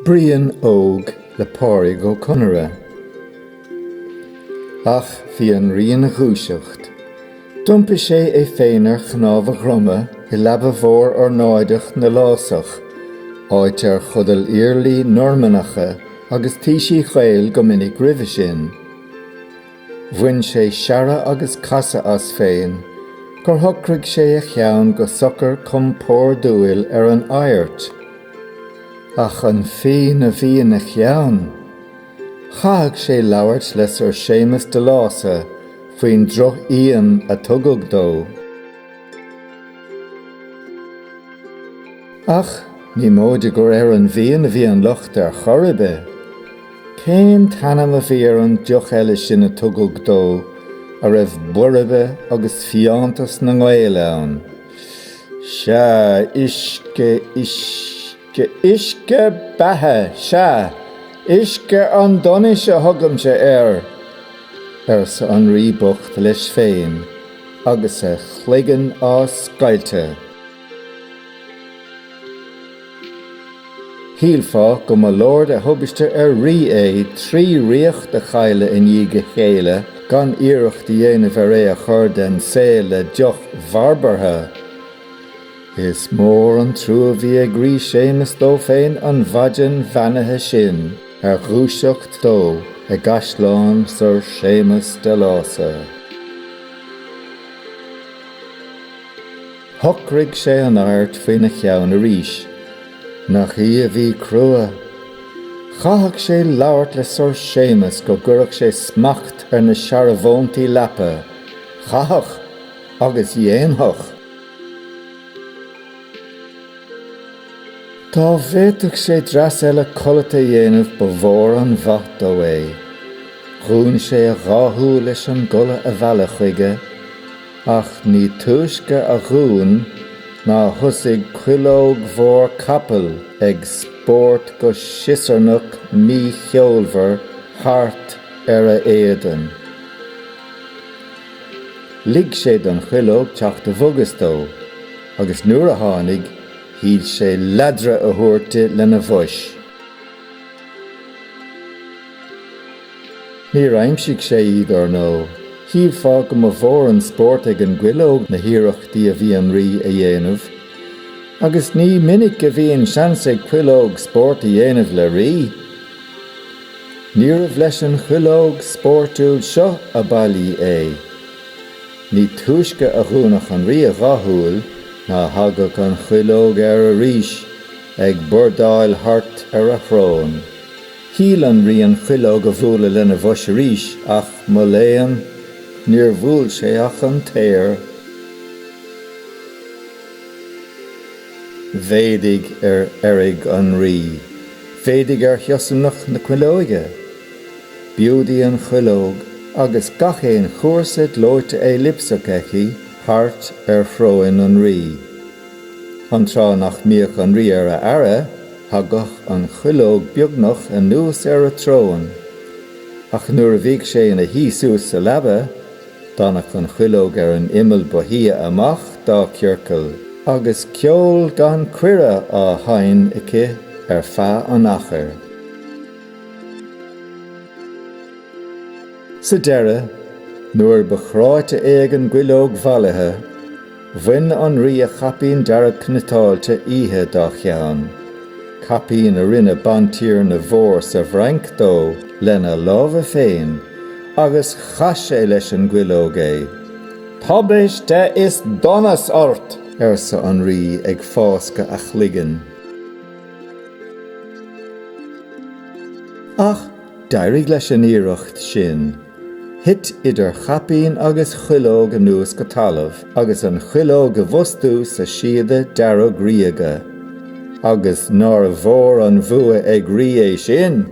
Brian óg le Pádraic Ó Conaire. Ach bhí an rian a Chuileog. Dumpa sé féinar chnámh a ghroma I leaba mhór ar náideach na lásach, áit ar chudal iarlaí normanacha agus tísí chail go minic roimhe sin. Bhain sé seara agus casa as féin, gur thocraigh sé a cheann go sochar chum pór dúil ar an airt. Ach an féin a bhí na cheann. Chathag sé labhairt leis ar séamas de lása faoin droch íon a tugadh dó. Ach, ní móide gur ar an bhíon a bhí an lucht ar choribbe. Cén tanam a bhí ar an deoch eile sin a tugadh dó, a raibh buribbe agus fiantas na ngáile ann. Se isce bethe, se, isce an donis a thugam se ar sa an rí bucht leis féin, agus a chligean á scailte. Híalfá go má Lord a thubaiste ar rí trí riocht a chaile in dhíige chéile, gan iirecht dhéanamh ar a chur den sé le deoch bharbartha. Is mór an trú a bhí ag rí séamas dó féin an bhaidean bheanathe sin, ar Chuileocht dó a gasláin sur séamas de lása. Thocraigh sé an airt faoin na cheann arís, nach í a bhí crua. Chathag sé labhairt le sur séamas go gcuirfeadh sé smacht ar na searabhóntaí leapa. Chathach agus dhéanthach. Tá bhéadach sé dras eile culata dhéanamh ba mhór an bhat dó é. Dhún sé a ráthú leis an gula a bhealach chuige, ach ní tuaisce a dhún ná thosaigh Chuileog mhór capal ag spórt go siosarnach mí cheolmhar thart ar a éadan. Lig sé don Chuileog teacht a bhugas dó, agus nuair a tháinig, híl sé ladra a thuairte lena bhois. Ní aimsigh sé iad ar nó. Híalfá go má mhór an spórt ag an ghuileog na hiarachtaí a bhí an rí a dhéanamh, agus ní minic a bhíonn seans ag Chuileog spórt a dhéanamh le rí. Ní raibh leis an Chuileog spórtúil seo a bailí é. Ní tuaisce a dhúnach an rí a ráthúil, ná thagach an Chuileog ar a ríis ag burdáil thart ar a thrón. Híl an rí an Chuileog a bhuala lena bhois a ríis, ach mo léan níor bhuail sé ach an téir. Bhéidig ar airg an rí, bhéidig ar thiosannach na Chuileoige. Biúdaí an Chuileog agus gachéon chóirsaid lóite é lipsach aici, thart ar thróin an rí. An trá nach míoch an rí ar a aire, thagach an Chuileog beagnach a nús ar a trón. Ach nuair a bhíigh sé ina híosús sa leaba, dánach an Chuileog ar an imil buíocha amach dá ceorcail, agus ceol gan cuire á hain aici ar feadh an achar. Sa deireadh, nuair ba chráite ag an ghuileog bhalathe, bhain an rí a chapíonn dearg cnatáilte ihe dá cheann. Capíonn a rinne bantír na mhór sa bhrainc dó lena lámha féin, agus chas sé leis an ghuileog é. Tabéis de is donas ort, sa an rí ag fásca a chligean. Ach, d'éirigh leis an iirecht sin. Hit idir chapíonn agus Chuileog a nús go talamh, agus an Chuileog a bhostú sa siada dearg ríoga. Agus nar a bhór an bhua ag rí é sin,